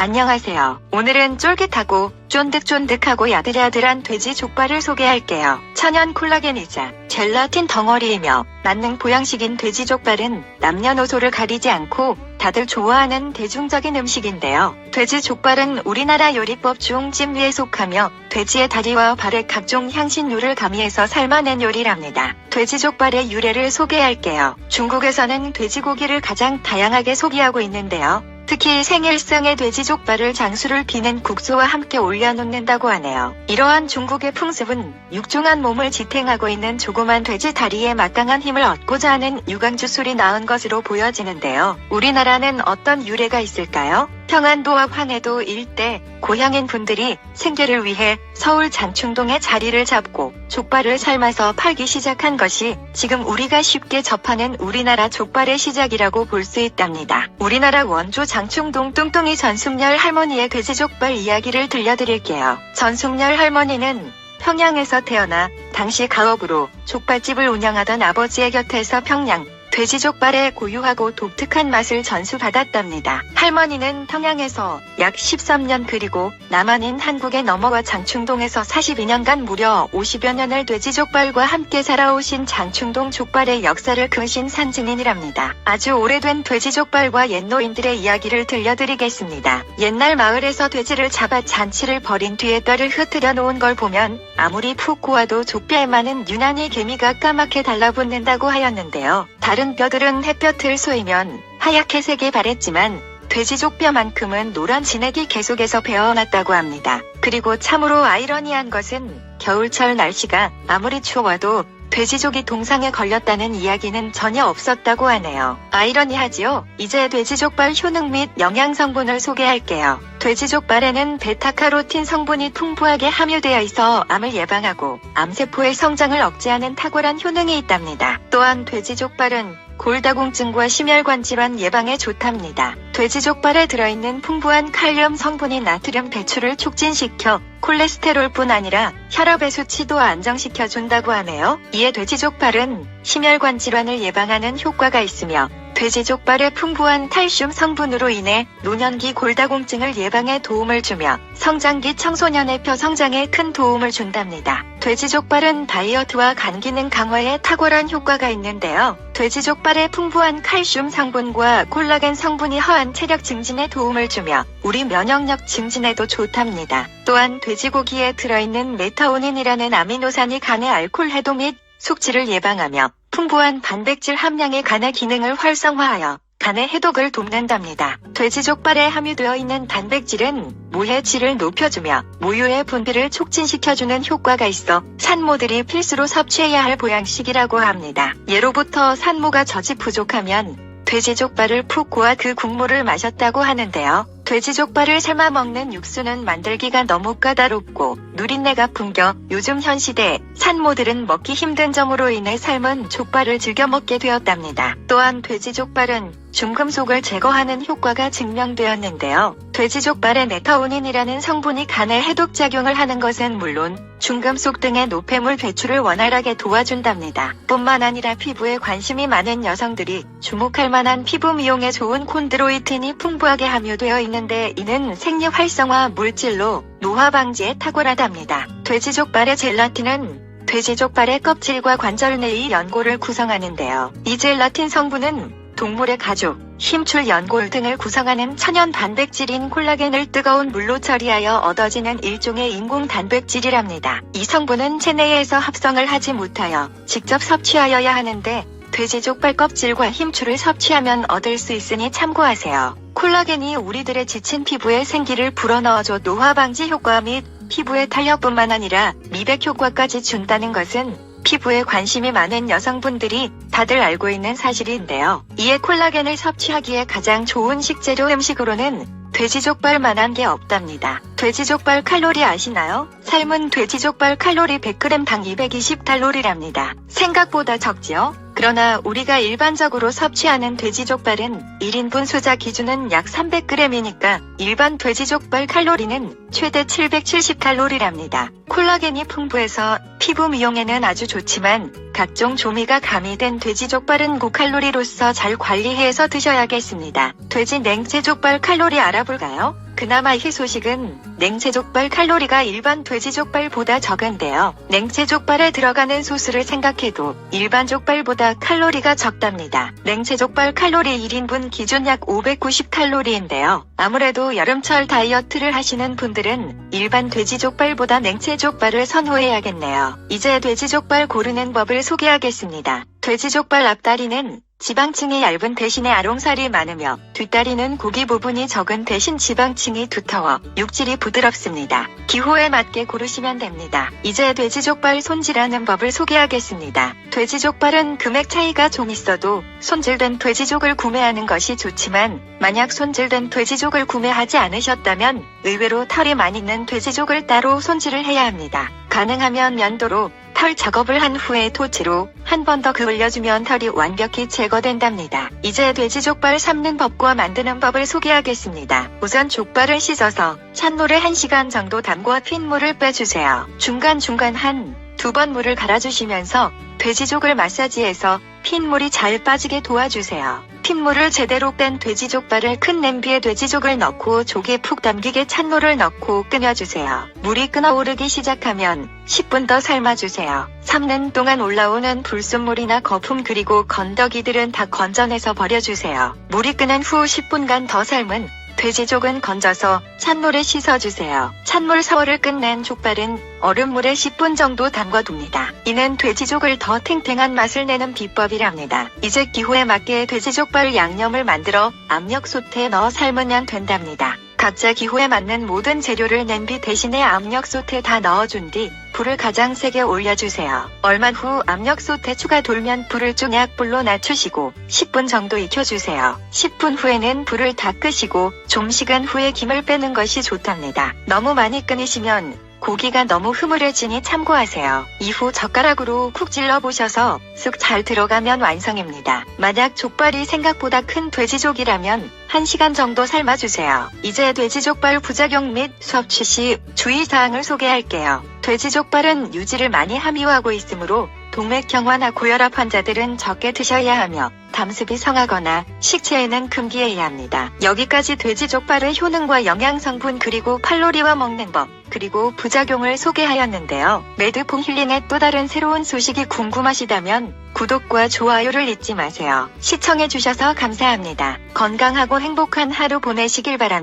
안녕하세요. 오늘은 쫄깃하고 쫀득쫀득하고 야들야들한 돼지 족발을 소개할게요. 천연 콜라겐이자 젤라틴 덩어리이며 만능 보양식인 돼지 족발은 남녀노소를 가리지 않고 다들 좋아하는 대중적인 음식인데요. 돼지 족발은 우리나라 요리법 중 찜류에 속하며 돼지의 다리와 발에 각종 향신료를 가미해서 삶아낸 요리랍니다. 돼지 족발의 유래를 소개할게요. 중국에서는 돼지고기를 가장 다양하게 소비하고 있는데요. 특히 생일상에 돼지 족발을 장수를 비는 국수와 함께 올려놓는다고 하네요. 이러한 중국의 풍습은 육중한 몸을 지탱하고 있는 조그만 돼지 다리에 막강한 힘을 얻고자 하는 유광주술이 낳은 것으로 보여지는데요. 우리나라는 어떤 유래가 있을까요? 평안도와 황해도 일대 고향인 분들이 생계를 위해 서울 장충동에 자리를 잡고 족발을 삶아서 팔기 시작한 것이 지금 우리가 쉽게 접하는 우리나라 족발의 시작이라고 볼 수 있답니다. 우리나라 원조 장충동 뚱뚱이 전숙렬 할머니의 돼지족발 이야기를 들려드릴게요. 전숙렬 할머니는 평양에서 태어나 당시 가업으로 족발집을 운영하던 아버지의 곁에서 평양 돼지족발의 고유하고 독특한 맛을 전수받았답니다. 할머니는 평양에서 약 13년 그리고 남한인 한국에 넘어와 장충동에서 42년간 무려 50여 년을 돼지족발과 함께 살아오신 장충동 족발의 역사를 그으신 산증인이랍니다. 아주 오래된 돼지족발과 옛노인들의 이야기를 들려드리겠습니다. 옛날 마을에서 돼지를 잡아 잔치를 벌인 뒤에 뼈를 흩뜨려 놓은 걸 보면 아무리 푹 고아도 족뼈에만은 유난히 개미가 까맣게 달라붙는다고 하였는데요. 다른 뼈들은 햇볕을 쏘이면 하얗게 색이 바랬지만 돼지족뼈만큼은 노란 진액이 계속해서 배어났다고 합니다. 그리고 참으로 아이러니한 것은 겨울철 날씨가 아무리 추워도 돼지족이 동상에 걸렸다는 이야기는 전혀 없었다고 하네요. 아이러니하지요? 이제 돼지족발 효능 및 영양 성분을 소개할게요. 돼지족발에는 베타카로틴 성분이 풍부하게 함유되어 있어 암을 예방하고 암세포의 성장을 억제하는 탁월한 효능이 있답니다. 또한 돼지족발은 골다공증과 심혈관 질환 예방에 좋답니다. 돼지족발에 들어있는 풍부한 칼륨 성분이 나트륨 배출을 촉진시켜 콜레스테롤뿐 아니라 혈압의 수치도 안정시켜준다고 하네요. 이에 돼지족발은 심혈관 질환을 예방하는 효과가 있으며 돼지족발의 풍부한 칼슘 성분으로 인해 노년기 골다공증을 예방에 도움을 주며 성장기 청소년의 뼈 성장에 큰 도움을 준답니다. 돼지족발은 다이어트와 간 기능 강화에 탁월한 효과가 있는데요. 돼지족발의 풍부한 칼슘 성분과 콜라겐 성분이 허한 체력 증진에 도움을 주며 우리 면역력 증진에도 좋답니다. 또한 돼지고기에 들어있는 메타오닌이라는 아미노산이 간의 알코올 해독 및 숙취를 예방하며 풍부한 단백질 함량이 간의 기능을 활성화하여 간의 해독을 돕는답니다. 돼지족발에 함유되어 있는 단백질은 모의 질을 높여주며 모유의 분비를 촉진시켜주는 효과가 있어 산모들이 필수로 섭취해야 할 보양식이라고 합니다. 예로부터 산모가 젖이 부족하면 돼지족발을 푹 고아 그 국물을 마셨다고 하는데요. 돼지족발을 삶아 먹는 육수는 만들기가 너무 까다롭고 누린내가 풍겨 요즘 현 시대 산모들은 먹기 힘든 점으로 인해 삶은 족발을 즐겨 먹게 되었답니다. 또한 돼지족발은 중금속을 제거하는 효과가 증명되었는데요. 돼지족발에 메타오닌이라는 성분이 간에 해독작용을 하는 것은 물론 중금속 등의 노폐물 배출을 원활하게 도와준답니다. 뿐만 아니라 피부에 관심이 많은 여성들이 주목할 만한 피부 미용에 좋은 콘드로이틴이 풍부하게 함유되어 있는데 이는 생리 활성화 물질로 노화 방지에 탁월하답니다. 돼지족발의 젤라틴은 돼지족발의 껍질과 관절 내의 연골을 구성하는데요. 이 젤라틴 성분은 동물의 가죽, 힘줄 연골 등을 구성하는 천연 단백질인 콜라겐을 뜨거운 물로 처리하여 얻어지는 일종의 인공 단백질이랍니다. 이 성분은 체내에서 합성을 하지 못하여 직접 섭취하여야 하는데 돼지족발 껍질과 힘줄을 섭취하면 얻을 수 있으니 참고하세요. 콜라겐이 우리들의 지친 피부에 생기를 불어넣어줘 노화 방지 효과 및 피부의 탄력뿐만 아니라 미백 효과까지 준다는 것은 피부에 관심이 많은 여성분들이 다들 알고 있는 사실인데요. 이에 콜라겐을 섭취하기에 가장 좋은 식재료 음식으로는 돼지족발만한 게 없답니다. 돼지족발 칼로리 아시나요? 삶은 돼지족발 칼로리 100g당 220칼로리랍니다. 생각보다 적지요? 그러나 우리가 일반적으로 섭취하는 돼지족발은 1인분 소자 기준은 약 300g이니까 일반 돼지족발 칼로리는 최대 770칼로리랍니다. 콜라겐이 풍부해서 피부 미용에는 아주 좋지만 각종 조미가 가미된 돼지족발은 고칼로리로서 잘 관리해서 드셔야겠습니다. 돼지 냉채족발 칼로리 알아볼까요? 그나마 희소식은 냉채족발 칼로리가 일반 돼지족발보다 적은데요. 냉채족발에 들어가는 소스를 생각해도 일반 족발보다 칼로리가 적답니다. 냉채족발 칼로리 1인분 기준 약 590칼로리인데요. 아무래도 여름철 다이어트를 하시는 분들은 일반 돼지족발보다 냉채족발을 선호해야겠네요. 이제 돼지족발 고르는 법을 소개하겠습니다. 돼지족발 앞다리는 지방층이 얇은 대신에 아롱살이 많으며 뒷다리는 고기 부분이 적은 대신 지방층이 두터워 육질이 부드럽습니다. 기호에 맞게 고르시면 됩니다. 이제 돼지족발 손질하는 법을 소개하겠습니다. 돼지족발은 금액 차이가 좀 있어도 손질된 돼지족을 구매하는 것이 좋지만 만약 손질된 돼지족을 구매하지 않으셨다면 의외로 털이 많이 있는 돼지족을 따로 손질을 해야 합니다. 가능하면 면도로 털 작업을 한 후에 토치로 한 번 더 그을려주면 털이 완벽히 제거된답니다. 이제 돼지족발 삶는 법과 만드는 법을 소개하겠습니다. 우선 족발을 씻어서 찬물에 1시간 정도 담궈 핏물을 빼주세요. 중간중간 두 번 물을 갈아주시면서 돼지족을 마사지해서 핏물이 잘 빠지게 도와주세요. 핏물을 제대로 뺀 돼지족발을 큰 냄비에 돼지족을 넣고 족에 푹 담기게 찬물을 넣고 끓여주세요. 물이 끓어오르기 시작하면 10분 더 삶아주세요. 삶는 동안 올라오는 불순물이나 거품 그리고 건더기들은 다 건져내서 버려주세요. 물이 끓는 후 10분간 더 삶은 돼지족은 건져서 찬물에 씻어주세요. 찬물 샤워를 끝낸 족발은 얼음물에 10분 정도 담궈둡니다. 이는 돼지족을 더 탱탱한 맛을 내는 비법이랍니다. 이제 기호에 맞게 돼지족발 양념을 만들어 압력솥에 넣어 삶으면 된답니다. 각자 기호에 맞는 모든 재료를 냄비 대신에 압력솥에 다 넣어준 뒤 불을 가장 세게 올려주세요. 얼마 후 압력솥에 추가 돌면 불을 좀 약불로 낮추시고 10분 정도 익혀주세요. 10분 후에는 불을 다 끄시고 좀 식은 후에 김을 빼는 것이 좋답니다. 너무 많이 끓이시면 고기가 너무 흐물해지니 참고하세요. 이후 젓가락으로 쿡 찔러보셔서 쑥 잘 들어가면 완성입니다. 만약 족발이 생각보다 큰 돼지족이라면 1시간 정도 삶아주세요. 이제 돼지족발 부작용 및 섭취 시 주의사항을 소개할게요. 돼지족발은 유지를 많이 함유하고 있으므로 동맥경화나 고혈압 환자들은 적게 드셔야 하며 담습이 성하거나 식체에는 금기해야 합니다. 여기까지 돼지족발의 효능과 영양성분 그리고 칼로리와 먹는 법 그리고 부작용을 소개하였는데요. 매드폼 힐링의 또 다른 새로운 소식이 궁금하시다면 구독과 좋아요를 잊지 마세요. 시청해주셔서 감사합니다. 건강하고 행복한 하루 보내시길 바랍니다.